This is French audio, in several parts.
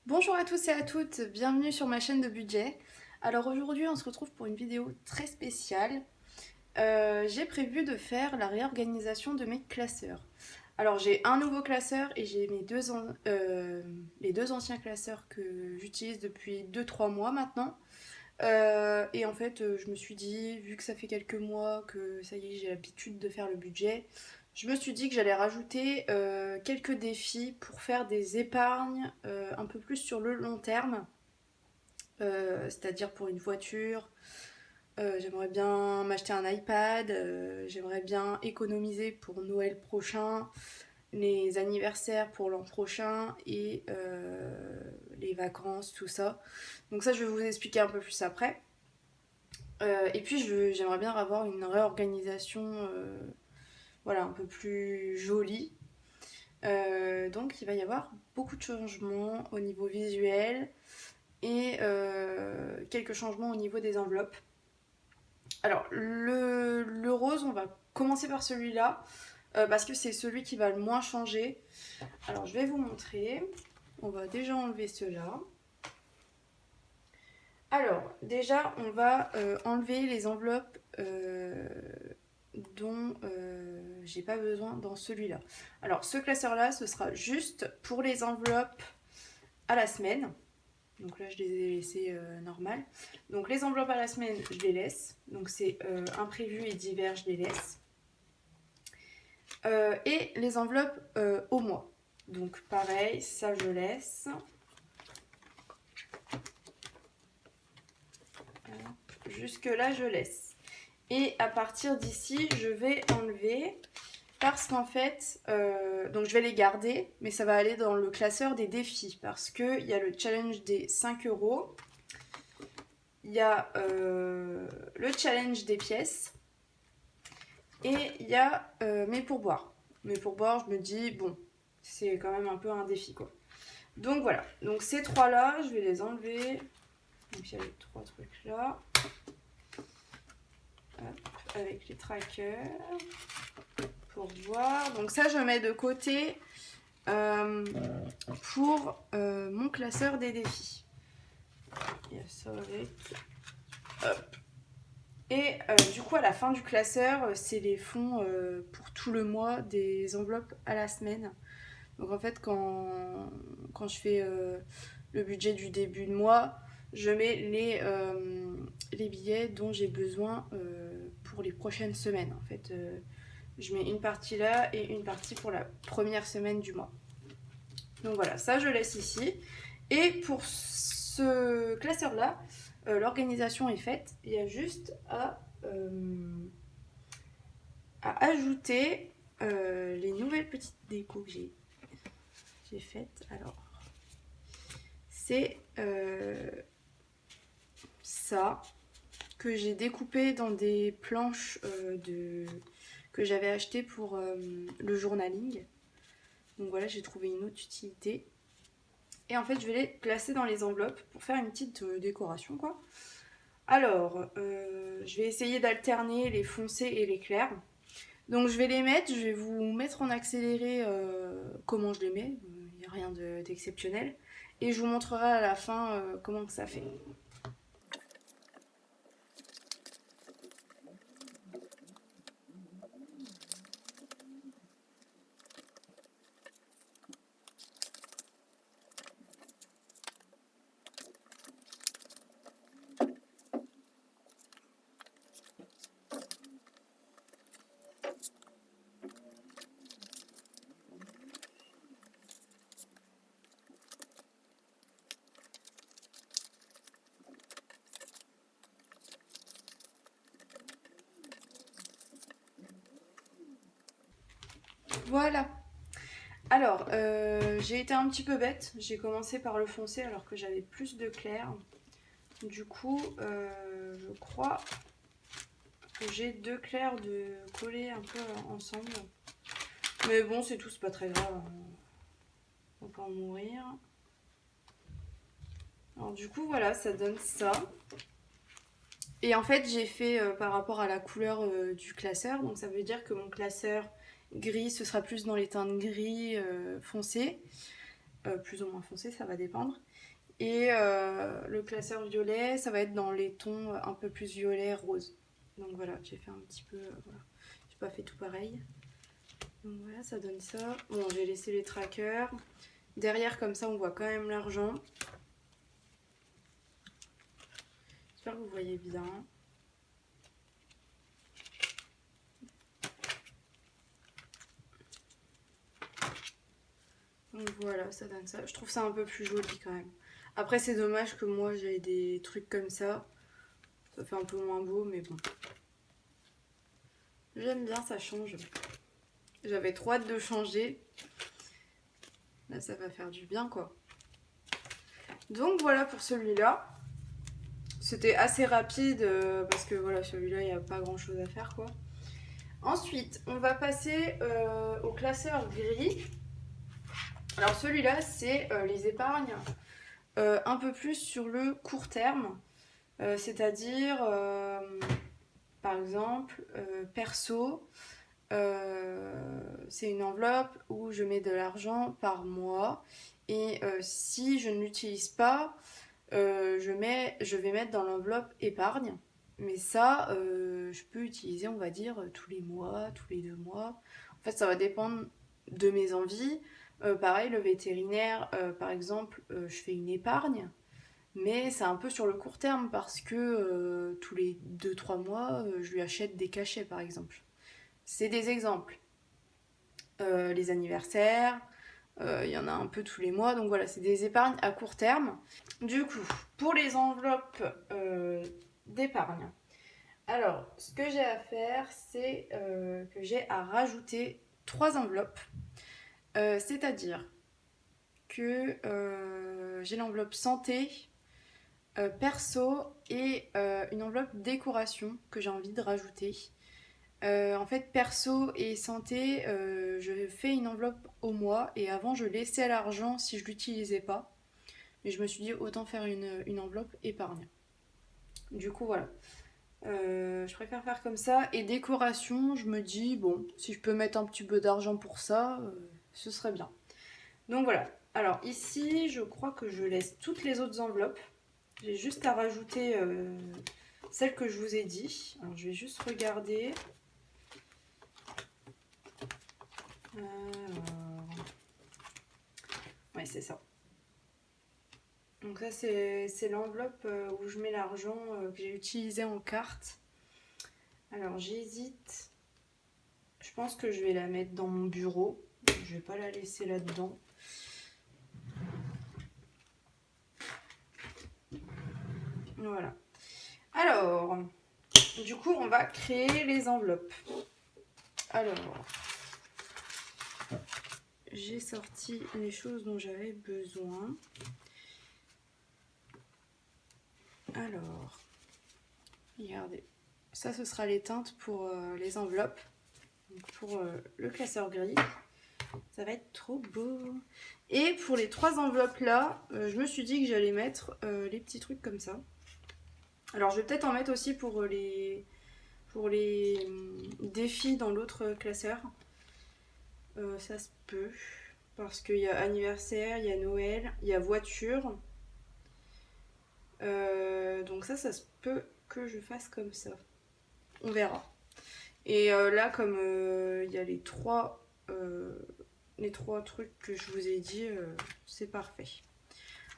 Bonjour à tous et à toutes, bienvenue sur ma chaîne de budget. Alors aujourd'hui on se retrouve pour une vidéo très spéciale. J'ai prévu de faire la réorganisation de mes classeurs. Alors j'ai un nouveau classeur et j'ai les deux anciens classeurs que j'utilise depuis 2-3 mois maintenant. Et en fait je me suis dit, vu que ça fait quelques mois que ça y est j'ai l'habitude de faire le budget, je me suis dit que j'allais rajouter quelques défis pour faire des épargnes un peu plus sur le long terme, c'est-à-dire pour une voiture. J'aimerais bien m'acheter un iPad, j'aimerais bien économiser pour Noël prochain, les anniversaires pour l'an prochain et les vacances, tout ça. Donc ça, je vais vous expliquer un peu plus après. Et puis, j'aimerais bien avoir une réorganisation voilà, un peu plus jolie. Donc il va y avoir beaucoup de changements au niveau visuel et quelques changements au niveau des enveloppes. Alors le rose, on va commencer par celui-là parce que c'est celui qui va le moins changer. Alors je vais vous montrer. On va déjà enlever ceux-là. Alors déjà on va enlever les enveloppes dont j'ai pas besoin dans celui-là. Alors ce classeur-là, ce sera juste pour les enveloppes à la semaine. Donc là, je les ai laissées normales. Donc les enveloppes à la semaine, je les laisse. Donc c'est imprévu et divers, je les laisse. Et les enveloppes au mois. Donc pareil, ça je laisse. Jusque là, je laisse. Et à partir d'ici, je vais enlever parce qu'en fait, donc je vais les garder, mais ça va aller dans le classeur des défis parce qu'il y a le challenge des 5 €. Il y a le challenge des pièces et il y a mes pourboires. Mes pourboires, je me dis, bon, c'est quand même un peu un défi quoi. Donc voilà, donc ces trois-là, je vais les enlever. Donc il y a les trois trucs là. Hop, avec les trackers. Pourboires. Donc ça, je mets de côté pour mon classeur des défis. Il y a ça avec. Hop. Et du coup, à la fin du classeur, c'est les fonds pour tout le mois des enveloppes à la semaine. Donc en fait, quand je fais le budget du début de mois, je mets les billets dont j'ai besoin pour les prochaines semaines. En fait, je mets une partie là et une partie pour la première semaine du mois. Donc voilà, ça je laisse ici. Et pour ce classeur-là, l'organisation est faite. Il y a juste à ajouter les nouvelles petites décos que j'ai faites. Alors, c'est ça que j'ai découpé dans des planches que j'avais achetées pour le journaling. Donc voilà, j'ai trouvé une autre utilité. Et en fait, je vais les placer dans les enveloppes pour faire une petite décoration, quoi. Alors, je vais essayer d'alterner les foncés et les clairs. Donc je vais les mettre, je vais vous mettre en accéléré comment je les mets. Il n'y a rien d'exceptionnel. Et je vous montrerai à la fin comment que ça fait. Voilà. Alors, j'ai été un petit peu bête. J'ai commencé par le foncé alors que j'avais plus de clair. Du coup, je crois que j'ai deux clairs de coller un peu ensemble. Mais bon, c'est tout, c'est pas très grave. On va pas en mourir. Alors du coup, voilà, ça donne ça. Et en fait, j'ai fait par rapport à la couleur du classeur. Donc ça veut dire que mon classeur gris, ce sera plus dans les teintes gris foncé. plus ou moins foncé, ça va dépendre. Et le classeur violet, ça va être dans les tons un peu plus violet, rose. Donc voilà, j'ai fait un petit peu, voilà. J'ai pas fait tout pareil. Donc voilà, ça donne ça. Bon, j'ai laissé les trackers. Derrière, comme ça, on voit quand même l'argent. J'espère que vous voyez bien. Donc voilà, ça donne ça. Je trouve ça un peu plus joli quand même. Après, c'est dommage que moi, j'ai des trucs comme ça. Ça fait un peu moins beau, mais bon. J'aime bien, ça change. J'avais trop hâte de changer. Là, ça va faire du bien, quoi. Donc voilà pour celui-là. C'était assez rapide parce que voilà, celui-là, il n'y a pas grand-chose à faire, quoi. Ensuite, on va passer au classeur gris. Alors celui-là, c'est les épargnes un peu plus sur le court terme. C'est-à-dire, par exemple, perso, c'est une enveloppe où je mets de l'argent par mois. Et si je ne l'utilise pas, je vais mettre dans l'enveloppe épargne. Mais ça, je peux utiliser, on va dire, tous les mois, tous les 2 mois. En fait, ça va dépendre de mes envies. Pareil, le vétérinaire, par exemple, je fais une épargne. Mais c'est un peu sur le court terme parce que tous les 2 3 mois, je lui achète des cachets, par exemple. C'est des exemples. Les anniversaires, il y en a un peu tous les mois. Donc voilà, c'est des épargnes à court terme. Du coup, pour les enveloppes d'épargne, alors ce que j'ai à faire, c'est que j'ai à rajouter 3 enveloppes. C'est-à-dire que j'ai l'enveloppe santé, perso et une enveloppe décoration que j'ai envie de rajouter. En fait, perso et santé, je fais une enveloppe au mois et avant je laissais l'argent si je l'utilisais pas. Mais je me suis dit autant faire une enveloppe épargne. Du coup, voilà. Je préfère faire comme ça. Et décoration, je me dis, bon, si je peux mettre un petit peu d'argent pour ça, ce serait bien. Donc voilà. Alors ici, je crois que je laisse toutes les autres enveloppes. J'ai juste à rajouter celle que je vous ai dit. Alors je vais juste regarder. Ouais, c'est ça. Donc ça, c'est l'enveloppe où je mets l'argent que j'ai utilisé en carte. Alors j'hésite. Je pense que je vais la mettre dans mon bureau. Je vais pas la laisser là-dedans. Voilà. Alors, du coup, on va créer les enveloppes. Alors, j'ai sorti les choses dont j'avais besoin. Alors, regardez. Ça, ce sera les teintes pour les enveloppes. Donc, pour le classeur gris. Ça va être trop beau. Et pour les 3 enveloppes là, je me suis dit que j'allais mettre les petits trucs comme ça. Alors je vais peut-être en mettre aussi pour les défis dans l'autre classeur. Ça se peut. Parce qu'il y a anniversaire, il y a Noël, il y a voiture. Donc ça se peut que je fasse comme ça. On verra. Et là, comme il y a les trois trucs que je vous ai dit, c'est parfait.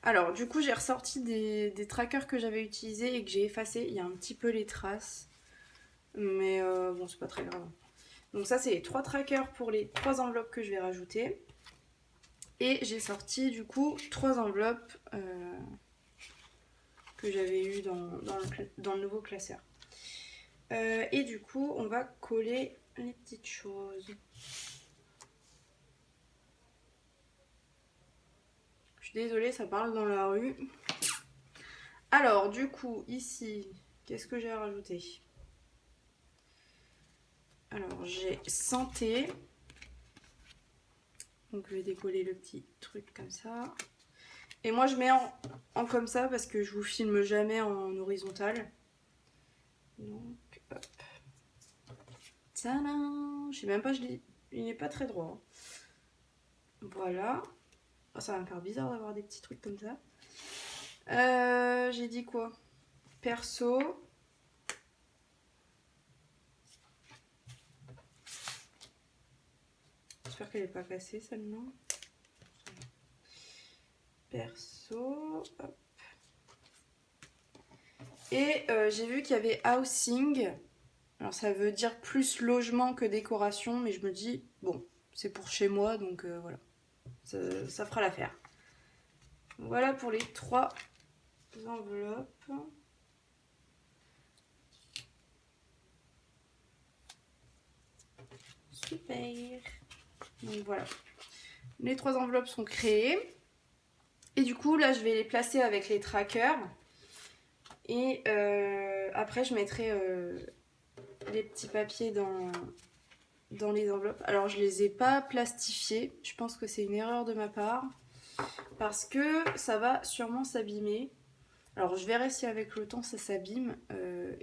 Alors, du coup, j'ai ressorti des trackers que j'avais utilisés et que j'ai effacés. Il y a un petit peu les traces. Mais bon, c'est pas très grave. Donc ça, c'est les 3 trackers pour les 3 enveloppes que je vais rajouter. Et j'ai sorti, du coup, 3 enveloppes que j'avais eues dans le nouveau classeur. Et du coup, on va coller les petites choses. Je suis désolée, ça parle dans la rue. Alors, du coup, ici, qu'est-ce que j'ai à rajouter? Alors, j'ai santé. Donc, je vais décoller le petit truc comme ça. Et moi, je mets en comme ça parce que je vous filme jamais en horizontal. Donc, hop. Tadam! Je sais même pas, il n'est pas très droit. Voilà. Oh, ça va me faire bizarre d'avoir des petits trucs comme ça. J'ai dit quoi? Perso. J'espère qu'elle n'est pas cassée celle-là. Perso. Hop. Et j'ai vu qu'il y avait housing. Alors ça veut dire plus logement que décoration, mais je me dis, bon, c'est pour chez moi, donc voilà, ça fera l'affaire. Voilà pour les 3 enveloppes. Super. Donc voilà, les 3 enveloppes sont créées. Et du coup, là, je vais les placer avec les trackers. Et après, je mettrai les petits papiers dans les enveloppes. Alors, je les ai pas plastifiés. Je pense que c'est une erreur de ma part. Parce que ça va sûrement s'abîmer. Alors, je verrai si avec le temps ça s'abîme.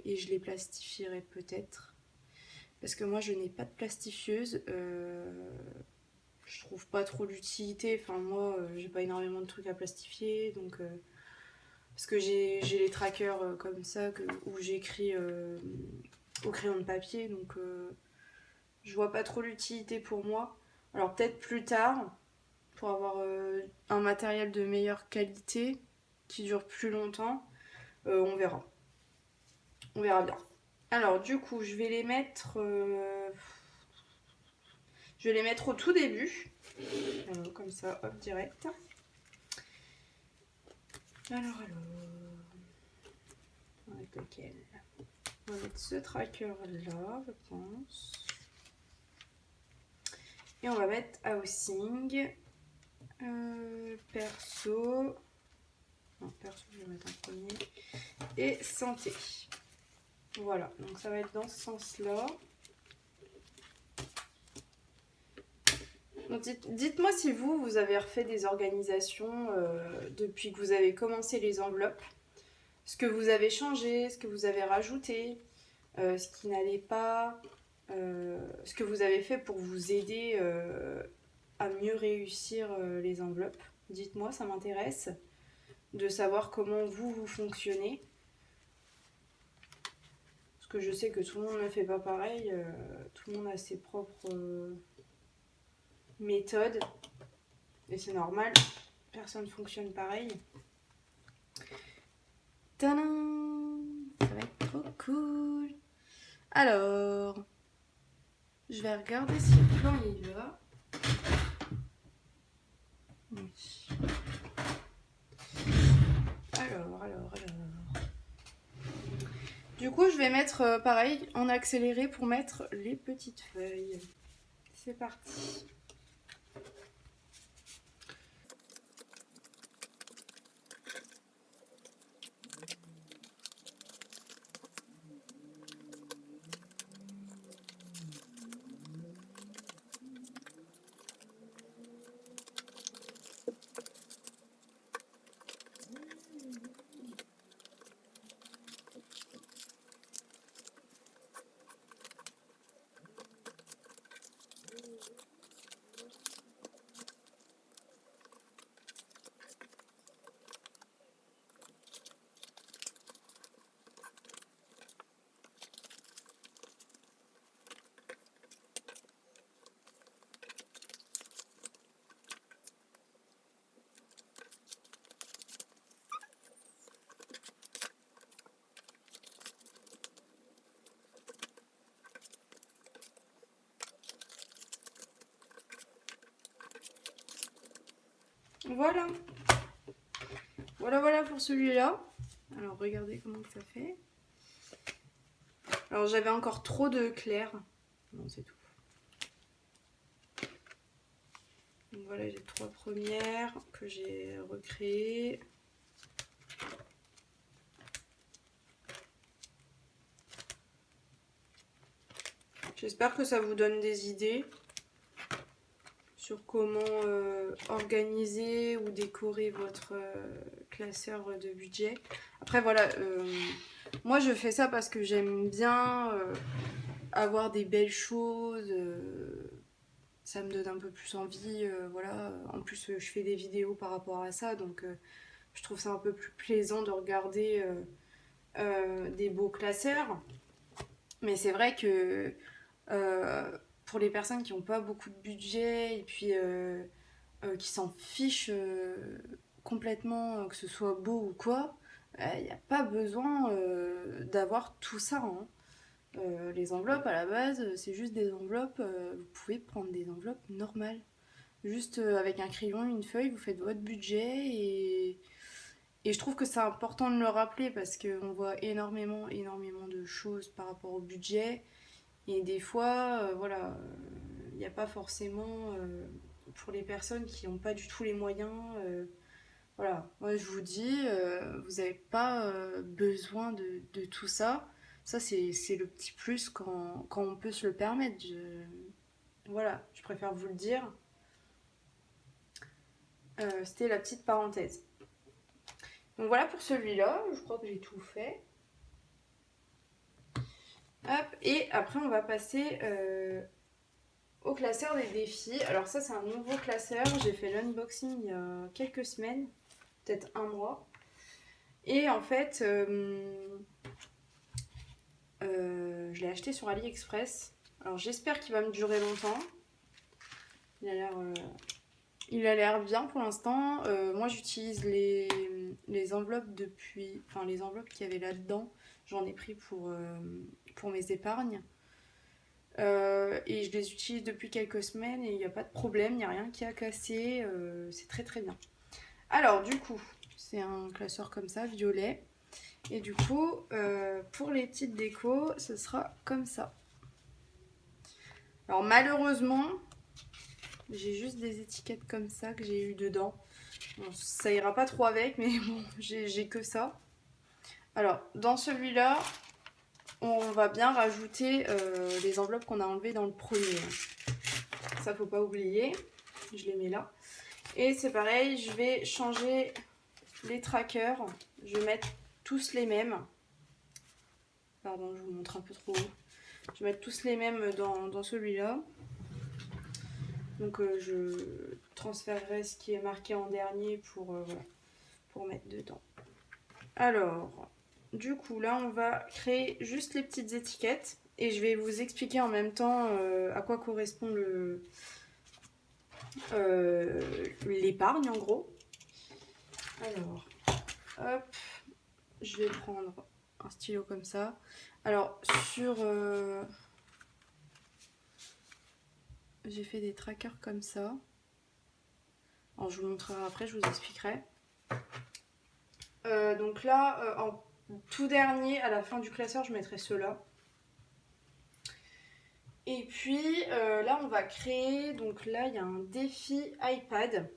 Et je les plastifierai peut-être. Parce que moi, je n'ai pas de plastifieuse. Je trouve pas trop l'utilité. Enfin, moi, j'ai pas énormément de trucs à plastifier. Donc... parce que j'ai les trackers comme ça où j'écris au crayon de papier, donc je vois pas trop l'utilité pour moi. Alors peut-être plus tard, pour avoir un matériel de meilleure qualité, qui dure plus longtemps, on verra. On verra bien. Alors du coup, je vais les mettre au tout début. Comme ça, hop, direct. Alors. Avec lequel? On va mettre ce tracker là, je pense. Et on va mettre housing, perso. Non, perso, je vais mettre en premier. Et santé. Voilà, donc ça va être dans ce sens-là. Dites-moi si vous avez refait des organisations depuis que vous avez commencé les enveloppes. Ce que vous avez changé, ce que vous avez rajouté, ce qui n'allait pas, ce que vous avez fait pour vous aider à mieux réussir les enveloppes. Dites-moi, ça m'intéresse de savoir comment vous fonctionnez. Parce que je sais que tout le monde ne fait pas pareil, tout le monde a ses propres méthodes. Et c'est normal, personne ne fonctionne pareil. Tadam! Ça va être trop cool. Alors, je vais regarder si le plan il va. Oui. Alors. Du coup, je vais mettre pareil en accéléré pour mettre les petites feuilles. C'est parti. Voilà. Voilà pour celui-là. Alors regardez comment ça fait. Alors j'avais encore trop de clair. Non, c'est tout. Donc voilà les 3 premières que j'ai recréées. J'espère que ça vous donne des idées sur comment organiser ou décorer votre classeur de budget. Après voilà, moi je fais ça parce que j'aime bien avoir des belles choses. ça me donne un peu plus envie, voilà. En plus, je fais des vidéos par rapport à ça, donc je trouve ça un peu plus plaisant de regarder des beaux classeurs. Mais c'est vrai que pour les personnes qui n'ont pas beaucoup de budget et puis qui s'en fichent complètement, que ce soit beau ou quoi, il n'y a pas besoin d'avoir tout ça, hein. Les enveloppes à la base, c'est juste des enveloppes. Vous pouvez prendre des enveloppes normales. Juste avec un crayon, une feuille, vous faites votre budget et je trouve que c'est important de le rappeler parce qu'on voit énormément de choses par rapport au budget. Et des fois, voilà, il n'y a pas forcément, pour les personnes qui n'ont pas du tout les moyens, voilà, moi je vous dis, vous n'avez pas besoin de tout ça. Ça, c'est le petit plus quand on peut se le permettre. Voilà, je préfère vous le dire. C'était la petite parenthèse. Donc voilà pour celui-là, je crois que j'ai tout fait. Hop, et après on va passer au classeur des défis. Alors ça c'est un nouveau classeur, j'ai fait l'unboxing il y a quelques semaines, peut-être un mois. Et en fait, je l'ai acheté sur AliExpress. Alors j'espère qu'il va me durer longtemps. Il a l'air bien pour l'instant. Moi j'utilise les enveloppes depuis... Enfin les enveloppes qu'il y avait là-dedans. J'en ai pris pour mes épargnes. Et je les utilise depuis quelques semaines et il n'y a pas de problème, il n'y a rien qui a cassé. C'est très très bien. Alors du coup, c'est un classeur comme ça, violet. Et du coup, pour les petites décos, ce sera comme ça. Alors malheureusement, j'ai juste des étiquettes comme ça que j'ai eu dedans. Bon, ça ira pas trop avec, mais bon, j'ai que ça. Alors, dans celui-là, on va bien rajouter les enveloppes qu'on a enlevées dans le premier. Ça, faut pas oublier. Je les mets là. Et c'est pareil, je vais changer les trackers. Je vais mettre tous les mêmes. Pardon, je vous montre un peu trop haut. Je vais mettre tous les mêmes dans celui-là. Donc je transférerai ce qui est marqué en dernier pour mettre dedans. Alors, du coup, là, on va créer juste les petites étiquettes. Et je vais vous expliquer en même temps à quoi correspond l'épargne, en gros. Alors, hop, je vais prendre un stylo comme ça. Alors, j'ai fait des trackers comme ça. Alors, je vous montrerai après, je vous expliquerai. Donc là, en tout dernier, à la fin du classeur, je mettrai ceux-là. Et puis là, on va créer. Donc là, il y a un défi iPad.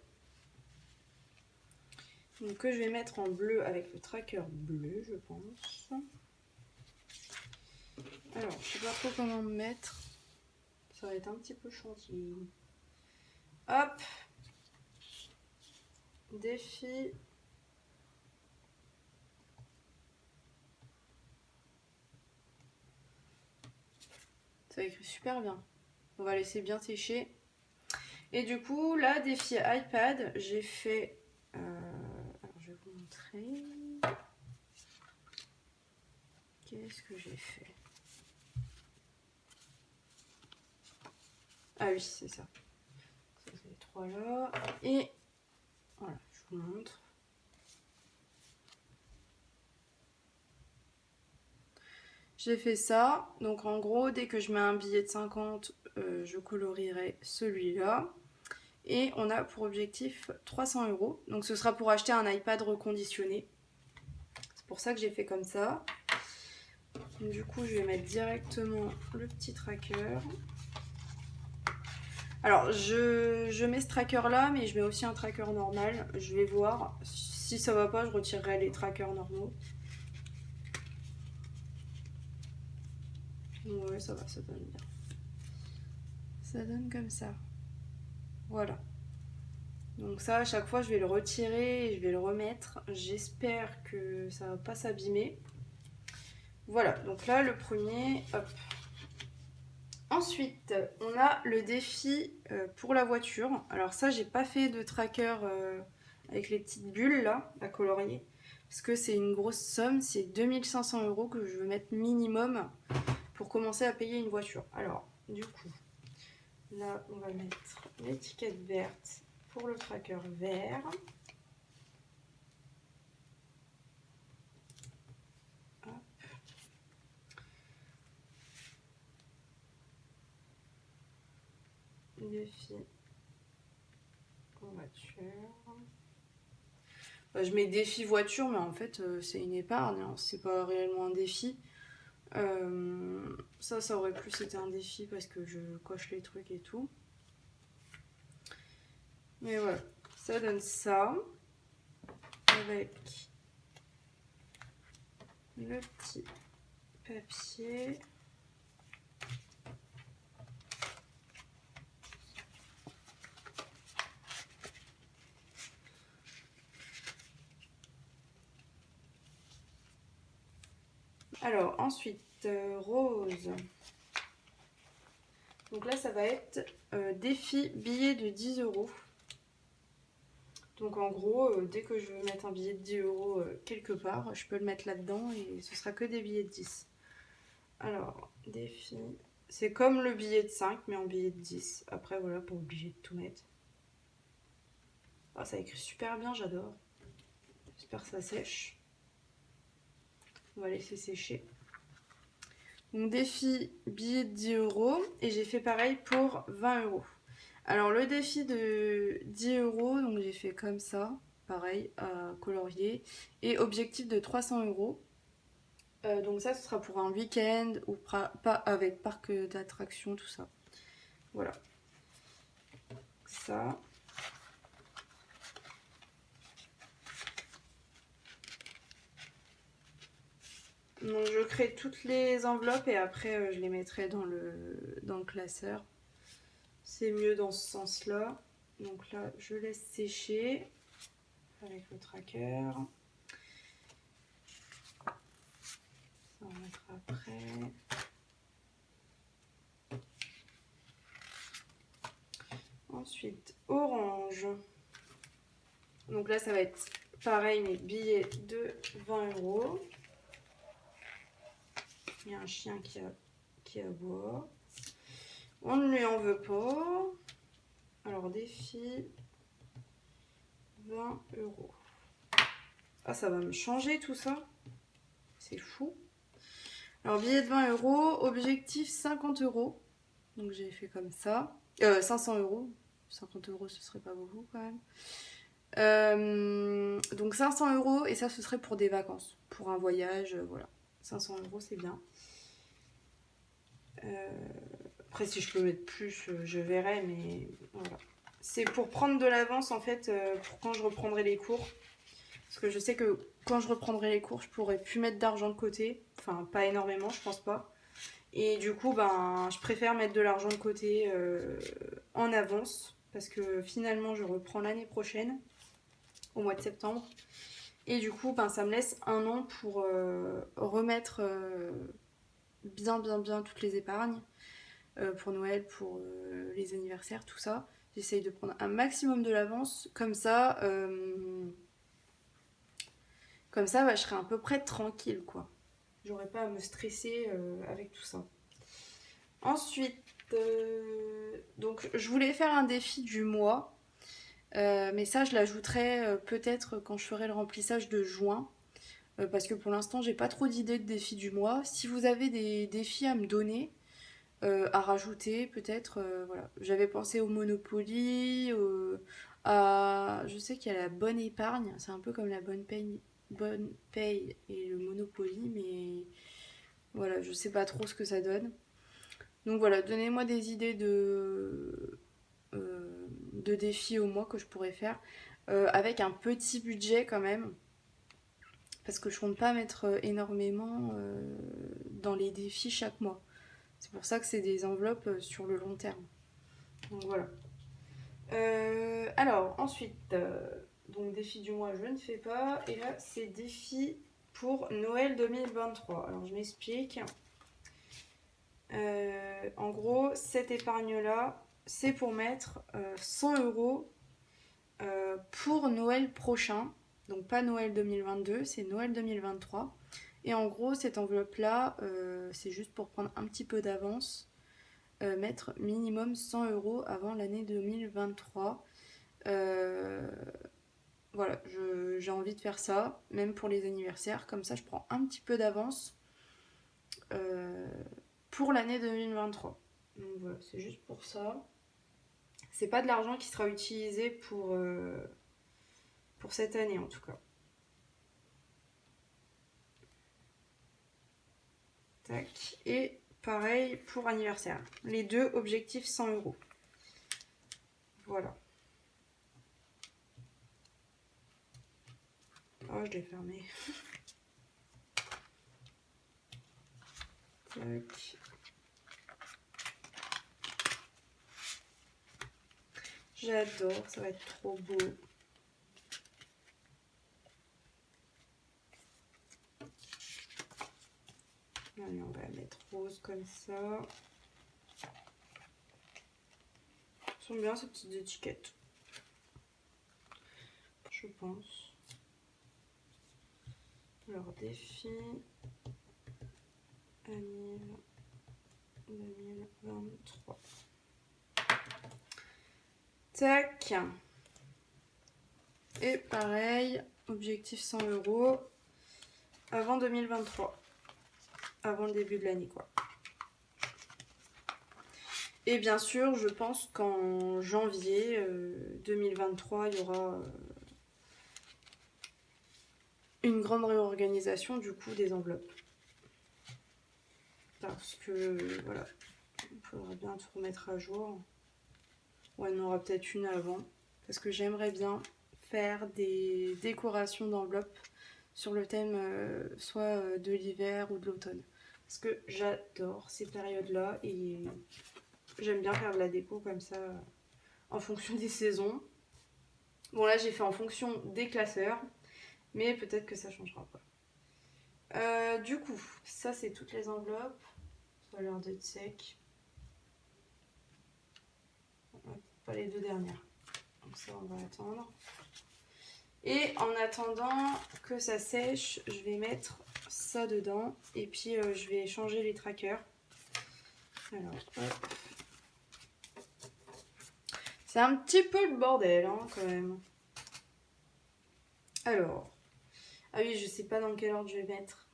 Donc, que je vais mettre en bleu avec le tracker bleu, je pense. Alors, je sais pas trop comment me mettre. Ça va être un petit peu chantier. Hop. Défi. Ça va écrit super bien. On va laisser bien sécher. Et du coup, là, défi iPad, j'ai fait... alors, je vais vous montrer. Qu'est-ce que j'ai fait? Ah oui, c'est ça. Ça, c'est les trois là. Et voilà, je vous montre. J'ai fait ça. Donc en gros, dès que je mets un billet de 50, je colorierai celui-là. Et on a pour objectif 300 €. Donc ce sera pour acheter un iPad reconditionné. C'est pour ça que j'ai fait comme ça. Donc, du coup, je vais mettre directement le petit tracker. Alors, je mets ce tracker là, mais je mets aussi un tracker normal. Je vais voir. Si ça va pas, je retirerai les trackers normaux. Ouais, ça va, ça donne bien. Ça donne comme ça. Voilà. Donc ça, à chaque fois, je vais le retirer et je vais le remettre. J'espère que ça va pas s'abîmer. Voilà, donc là, le premier, hop. Ensuite, on a le défi pour la voiture. Alors ça, j'ai pas fait de tracker avec les petites bulles là, à colorier. Parce que c'est une grosse somme, c'est 2500 € que je veux mettre minimum pour commencer à payer une voiture. Alors, du coup, là, on va mettre l'étiquette verte pour le tracker vert. Défi voiture. Je mets défi voiture, mais en fait, c'est une épargne, hein. C'est pas réellement un défi. Ça aurait plus été un défi parce que je coche les trucs et tout. Mais voilà, ça donne ça. Avec le petit papier. Alors, ensuite, rose. Donc là, ça va être défi billet de 10 €. Donc en gros, dès que je veux mettre un billet de 10 € quelque part, je peux le mettre là-dedans et ce sera que des billets de 10. Alors, défi. C'est comme le billet de 5, mais en billet de 10. Après, voilà, pas obligé de tout mettre. Ah, ça écrit super bien, j'adore. J'espère que ça sèche. On va laisser sécher. Donc défi billet de 10 € et j'ai fait pareil pour 20 €. Alors le défi de 10 €, donc j'ai fait comme ça, pareil, à colorier, et objectif de 300 €. Donc ça, ce sera pour un week-end ou pas avec parc d'attractions, tout ça. Voilà. Ça. Donc je crée toutes les enveloppes et après je les mettrai dans le classeur. C'est mieux dans ce sens-là. Donc là, je laisse sécher avec le tracker. Ça, on mettra après. Ensuite, orange. Donc là, ça va être pareil, mais billets de 20 €. Il y a un chien qui aboie. On ne lui en veut pas. Alors, défi 20 €. Ah, ça va me changer tout ça. C'est fou. Alors, billet de 20 €, objectif 50 €. Donc, j'ai fait comme ça. 500 €. 50 € ce serait pas beaucoup quand même. Donc 500 € et ça ce serait pour des vacances, pour un voyage, voilà. 500 € c'est bien. Après si je peux mettre plus, je verrai, mais voilà. C'est pour prendre de l'avance en fait, pour quand je reprendrai les cours. Parce que je sais que quand je reprendrai les cours, je pourrai plus mettre d'argent de côté. Enfin, pas énormément, je pense pas. Et du coup, ben, je préfère mettre de l'argent de côté en avance. Parce que finalement, je reprends l'année prochaine, au mois de septembre. Et du coup, ben, ça me laisse un an pour remettre bien toutes les épargnes. Pour Noël, pour les anniversaires, tout ça. J'essaye de prendre un maximum de l'avance. Comme ça, bah, je serai à peu près tranquille, quoi. J'aurais pas à me stresser avec tout ça. Ensuite, donc je voulais faire un défi du mois. Mais ça, je l'ajouterai peut-être quand je ferai le remplissage de juin. Parce que pour l'instant, j'ai pas trop d'idées de défis du mois. Si vous avez des défis à me donner, à rajouter, peut-être, voilà. J'avais pensé au Monopoly, je sais qu'il y a la bonne épargne. C'est un peu comme la bonne paye et le Monopoly, mais voilà, je sais pas trop ce que ça donne. Donc voilà, donnez-moi des idées de défis au mois que je pourrais faire avec un petit budget quand même parce que je compte pas mettre énormément dans les défis chaque mois. C'est pour ça que c'est des enveloppes sur le long terme. Donc voilà. Alors ensuite, donc défi du mois je ne fais pas et là c'est défi pour Noël 2023. Alors je m'explique. En gros, cette épargne-là, c'est pour mettre 100 euros pour Noël prochain. Donc pas Noël 2022, c'est Noël 2023. Et en gros, cette enveloppe-là, c'est juste pour prendre un petit peu d'avance, mettre minimum 100 euros avant l'année 2023. Euh, voilà, j'ai envie de faire ça, même pour les anniversaires. Comme ça, je prends un petit peu d'avance euh, pour l'année 2023. Donc voilà, c'est juste pour ça. C'est pas de l'argent qui sera utilisé pour cette année en tout cas. Tac. Et pareil pour anniversaire. Les deux objectifs 100 euros. Voilà. Oh, je l'ai fermé. Tac. J'adore, ça va être trop beau. Allez, on va la mettre rose comme ça. Elles sont bien ces petites étiquettes. Je pense. Alors, défi Anniv 2023. Tac. Et pareil, objectif 100 euros avant 2023. Avant le début de l'année, quoi. Et bien sûr, je pense qu'en janvier 2023, il y aura une grande réorganisation du coup des enveloppes. Parce que voilà, il faudra bien tout remettre à jour. Ouais, il y en aura peut-être une avant. Parce que j'aimerais bien faire des décorations d'enveloppes sur le thème soit de l'hiver ou de l'automne. Parce que j'adore ces périodes-là et j'aime bien faire de la déco comme ça en fonction des saisons. Bon là j'ai fait en fonction des classeurs, mais peut-être que ça changera pas. Du coup, ça c'est toutes les enveloppes. Ça a l'air d'être sec. Pas les deux dernières. Donc ça on va attendre. Et en attendant que ça sèche, je vais mettre ça dedans. Et puis je vais changer les trackers. Alors, hop. C'est un petit peu le bordel, hein, quand même. Alors. Ah oui, je sais pas dans quel ordre je vais mettre.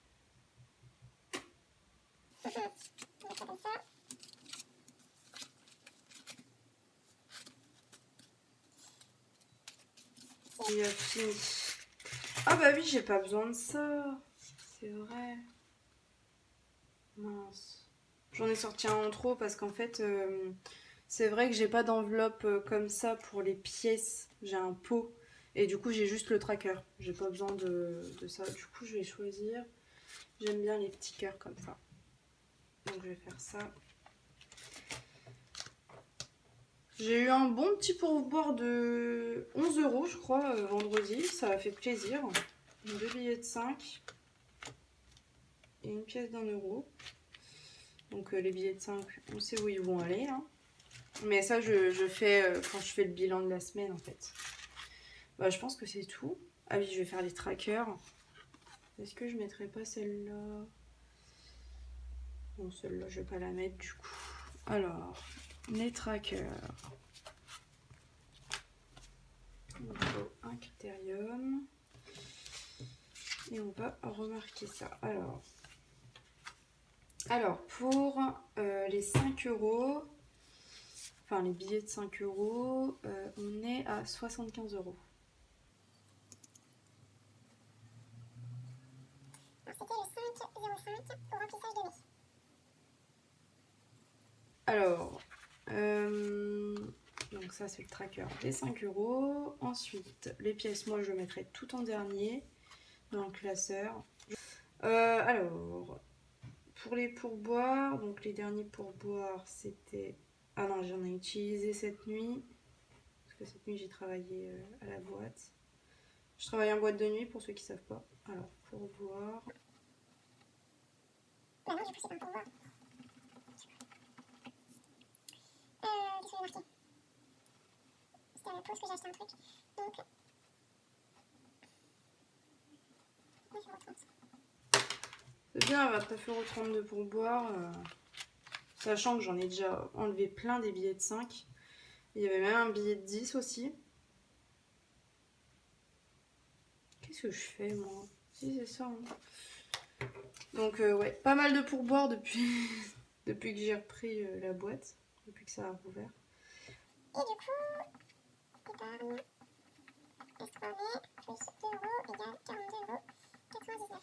Il a fini. Ah bah oui, j'ai pas besoin de ça. C'est vrai. Mince. J'en ai sorti un en trop parce qu'en fait, c'est vrai que j'ai pas d'enveloppe comme ça pour les pièces. J'ai un pot. Et du coup, j'ai juste le tracker. J'ai pas besoin de ça. Du coup, je vais choisir. J'aime bien les petits cœurs comme ça. Donc, je vais faire ça. J'ai eu un bon petit pourboire de 11 euros, je crois, vendredi. Ça m'a fait plaisir. 2 billets de 5 et une pièce d'1 euro. Donc les billets de 5, on sait où ils vont aller. Hein. Mais ça, je fais quand je fais le bilan de la semaine, en fait. Bah, je pense que c'est tout. Ah oui, je vais faire les trackers. Est-ce que je mettrai pas celle-là? Non, celle-là, je vais pas la mettre du coup. Alors, les trackers. Il faut un critérium. Et on va remarquer ça. Alors pour les 5 euros, enfin les billets de 5 euros, on est à 75 euros. C'était le 5,05 au remplissage de mai. Alors, donc ça c'est le tracker des 5 euros. Ensuite, les pièces, moi je mettrai tout en dernier dans le classeur. Alors, pour les pourboires, donc les derniers pourboires c'était... Ah non, j'en ai utilisé cette nuit. Parce que cette nuit j'ai travaillé à la boîte. Je travaille en boîte de nuit pour ceux qui savent pas. Alors, pourboire. Bah non, du coup c'est pas un pourboire. Qu'est-ce que j'ai marqué? C'était à la pause que j'ai acheté un truc. Donc, oui, 30. C'est bien, elle va 9,32 € pour boire. Sachant que j'en ai déjà enlevé plein des billets de 5. Il y avait même un billet de 10 aussi. Qu'est-ce que je fais moi? Si, c'est ça. Hein. Donc, ouais, pas mal de pourboires depuis, depuis que j'ai repris la boîte. Depuis que ça a rouvert. Et du coup, épargne, escroquer, plus 2 € égale 42,99 €.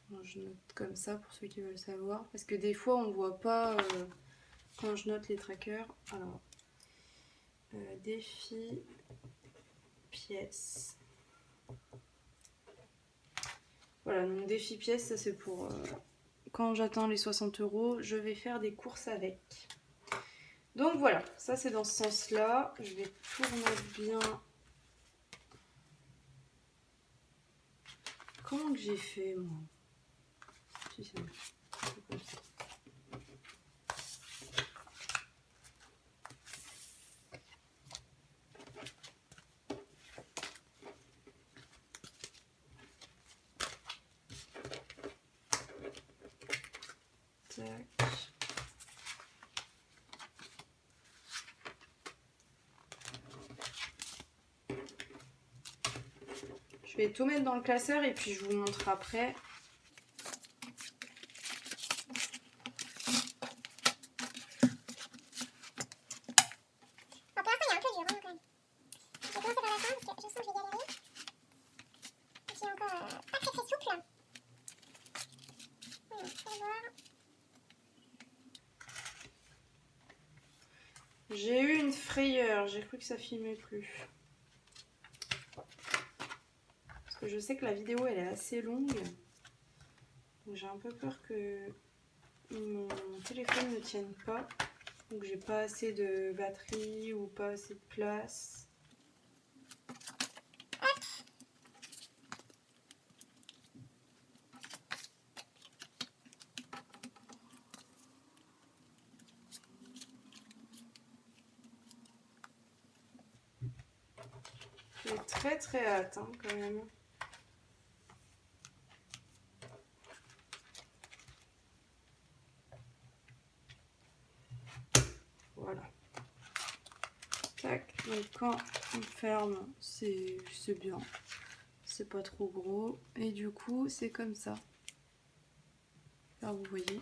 Bon, je note comme ça pour ceux qui veulent savoir. Parce que des fois, on voit pas quand je note les trackers. Alors, défi, pièces. Voilà, donc défi pièces, ça c'est pour quand j'atteins les 60 €, je vais faire des courses avec. Donc voilà, ça c'est dans ce sens-là. Je vais tout remettre bien. Comment que j'ai fait moi? Si, c'est comme ça. Tac. Je vais tout mettre dans le classeur et puis je vous montre après. Bon, pour l'instant, il y a un peu dur, hein, quand même. Je vais commencer par la fin parce que je sens que je vais galérer. Et puis encore pas très très souple. Alors, on va voir. J'ai eu une frayeur, j'ai cru que ça filmait plus. Parce que je sais que la vidéo elle est assez longue. Donc j'ai un peu peur que mon téléphone ne tienne pas. Donc j'ai pas assez de batterie ou pas assez de place. J'ai très très hâte hein, quand même. Voilà. Tac. Donc quand on ferme, c'est bien. C'est pas trop gros. Et du coup, c'est comme ça. Là, vous voyez.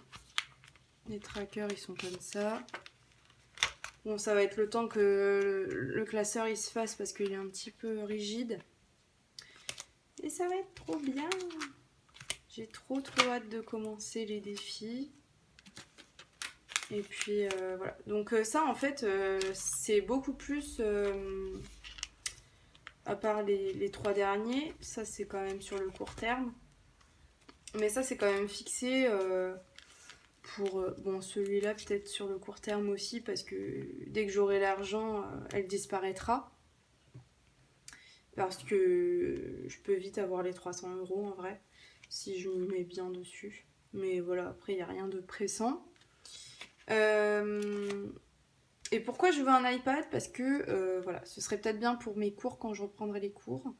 Les trackers, ils sont comme ça. Bon, ça va être le temps que le classeur il se fasse parce qu'il est un petit peu rigide. Et ça va être trop bien. J'ai trop hâte de commencer les défis. Et puis voilà. Donc ça en fait c'est beaucoup plus à part les 3 derniers. Ça c'est quand même sur le court terme. Mais ça c'est quand même fixé pour bon celui-là peut-être sur le court terme aussi parce que dès que j'aurai l'argent elle disparaîtra. Parce que je peux vite avoir les 300 € en vrai si je m'y mets bien dessus. Mais voilà, après il n'y a rien de pressant. Et pourquoi je veux un iPad? Parce que voilà, ce serait peut-être bien pour mes cours quand je reprendrai les cours.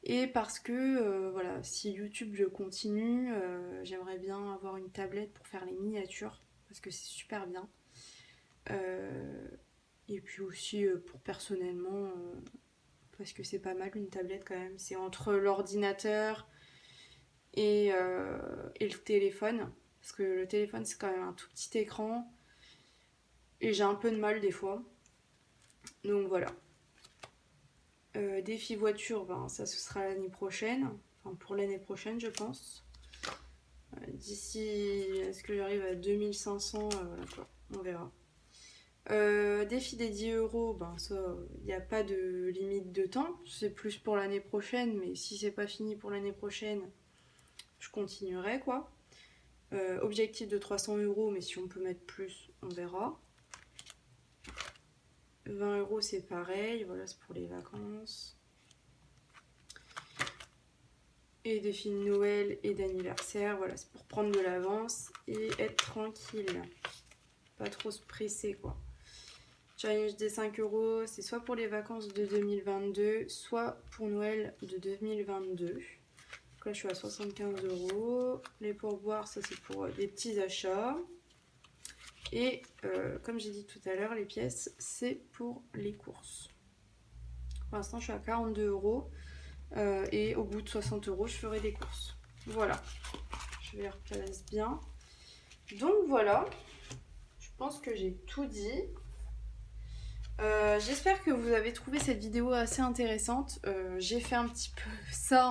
Et parce que voilà, si YouTube je continue, j'aimerais bien avoir une tablette pour faire les miniatures. Parce que c'est super bien. Et puis aussi pour personnellement, parce que c'est pas mal une tablette quand même. C'est entre l'ordinateur et le téléphone. Parce que le téléphone c'est quand même un tout petit écran. Et j'ai un peu de mal des fois. Donc voilà. Défi voiture, ben, ça ce sera l'année prochaine. Enfin pour l'année prochaine je pense. D'ici, est-ce que j'arrive à 2500 voilà quoi, on verra. Défi des 10 €, ben ça, il n'y a pas de limite de temps. C'est plus pour l'année prochaine, mais si c'est pas fini pour l'année prochaine, je continuerai quoi. Objectif de 300 €, mais si on peut mettre plus, on verra. 20 € c'est pareil, voilà c'est pour les vacances. Et défi de Noël et d'anniversaire, voilà c'est pour prendre de l'avance et être tranquille. Pas trop se presser quoi. Challenge des 5 euros, c'est soit pour les vacances de 2022, soit pour Noël de 2022. Donc là, je suis à 75 euros. Les pourboires, ça c'est pour des petits achats. Et comme j'ai dit tout à l'heure, les pièces, c'est pour les courses. Pour l'instant, je suis à 42 euros. Et au bout de 60 euros, je ferai des courses. Voilà. Je les replace bien. Donc voilà. Je pense que j'ai tout dit. J'espère que vous avez trouvé cette vidéo assez intéressante. J'ai fait un petit peu ça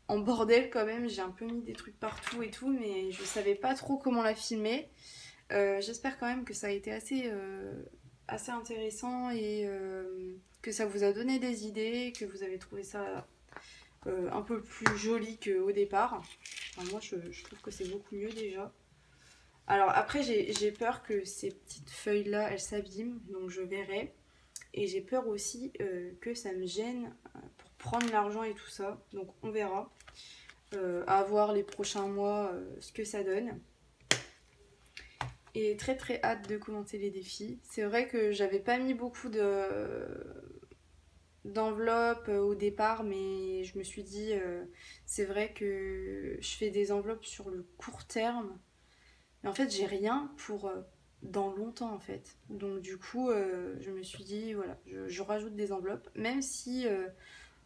en bordel quand même. J'ai un peu mis des trucs partout et tout, mais je savais pas trop comment la filmer. J'espère quand même que ça a été assez intéressant et que ça vous a donné des idées, que vous avez trouvé ça un peu plus joli qu'au départ. Enfin, moi, je trouve que c'est beaucoup mieux déjà. Alors après, j'ai peur que ces petites feuilles-là, elles s'abîment, donc je verrai. Et j'ai peur aussi que ça me gêne pour prendre l'argent et tout ça. Donc on verra. À voir les prochains mois ce que ça donne. Et très très hâte de commenter les défis. C'est vrai que j'avais pas mis beaucoup d'enveloppes au départ, mais je me suis dit, c'est vrai que je fais des enveloppes sur le court terme. Mais en fait, j'ai rien pour dans longtemps en fait. Donc du coup, je me suis dit, voilà, je rajoute des enveloppes. Même si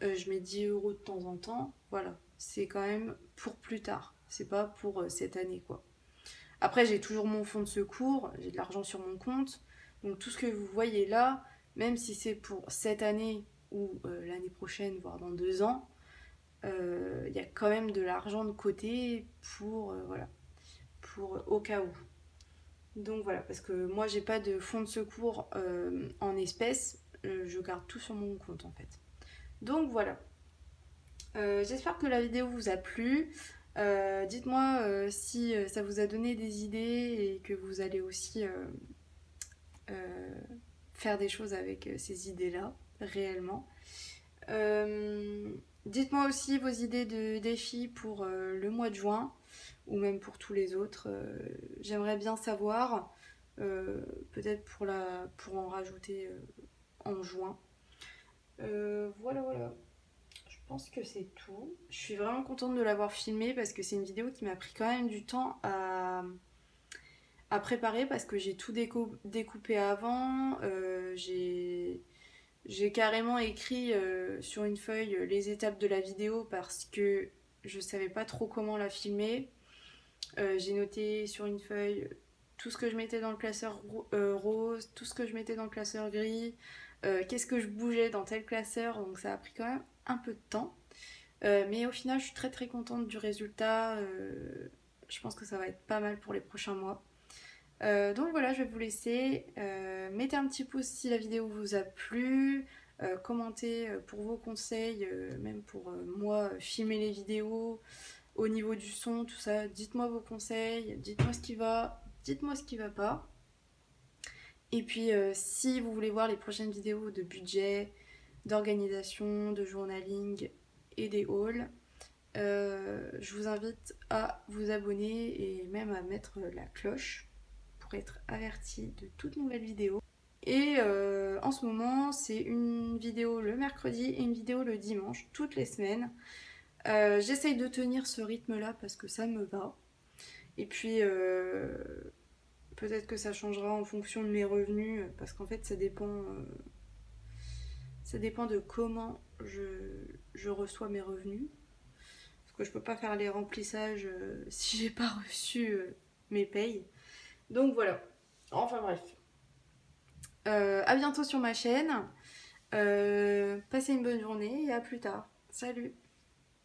je mets 10 euros de temps en temps, voilà. C'est quand même pour plus tard. C'est pas pour cette année quoi. Après, j'ai toujours mon fonds de secours, j'ai de l'argent sur mon compte. Donc tout ce que vous voyez là, même si c'est pour cette année ou l'année prochaine, voire dans 2 ans, il y a quand même de l'argent de côté pour, voilà, pour au cas où. Donc voilà, parce que moi j'ai pas de fonds de secours en espèces, je garde tout sur mon compte en fait. Donc voilà. J'espère que la vidéo vous a plu. Dites-moi si ça vous a donné des idées et que vous allez aussi euh, faire des choses avec ces idées-là, réellement. Dites-moi aussi vos idées de défis pour le mois de juin ou même pour tous les autres. J'aimerais bien savoir, peut-être pour en rajouter en juin. Voilà. Je pense que c'est tout. Je suis vraiment contente de l'avoir filmé parce que c'est une vidéo qui m'a pris quand même du temps à préparer parce que j'ai tout découpé avant. J'ai carrément écrit sur une feuille les étapes de la vidéo parce que je savais pas trop comment la filmer. J'ai noté sur une feuille tout ce que je mettais dans le classeur rose, tout ce que je mettais dans le classeur gris, qu'est-ce que je bougeais dans tel classeur, donc ça a pris quand même un peu de temps. Mais au final, je suis très très contente du résultat. Je pense que ça va être pas mal pour les prochains mois. Donc voilà, je vais vous laisser. Mettez un petit pouce si la vidéo vous a plu. Commentez pour vos conseils, même pour moi, filmer les vidéos, au niveau du son, tout ça. Dites-moi vos conseils, dites-moi ce qui va, dites-moi ce qui va pas. Et puis si vous voulez voir les prochaines vidéos de budget, d'organisation, de journaling et des hauls, je vous invite à vous abonner et même à mettre la cloche pour être averti de toutes nouvelles vidéos. Et en ce moment, c'est une vidéo le mercredi et une vidéo le dimanche, toutes les semaines. J'essaye de tenir ce rythme-là parce que ça me va. Et puis, peut-être que ça changera en fonction de mes revenus, parce qu'en fait, ça dépend de comment je reçois mes revenus. Parce que je peux pas faire les remplissages si j'ai pas reçu mes payes. Donc voilà. Enfin bref. À bientôt sur ma chaîne. Passez une bonne journée et à plus tard. Salut!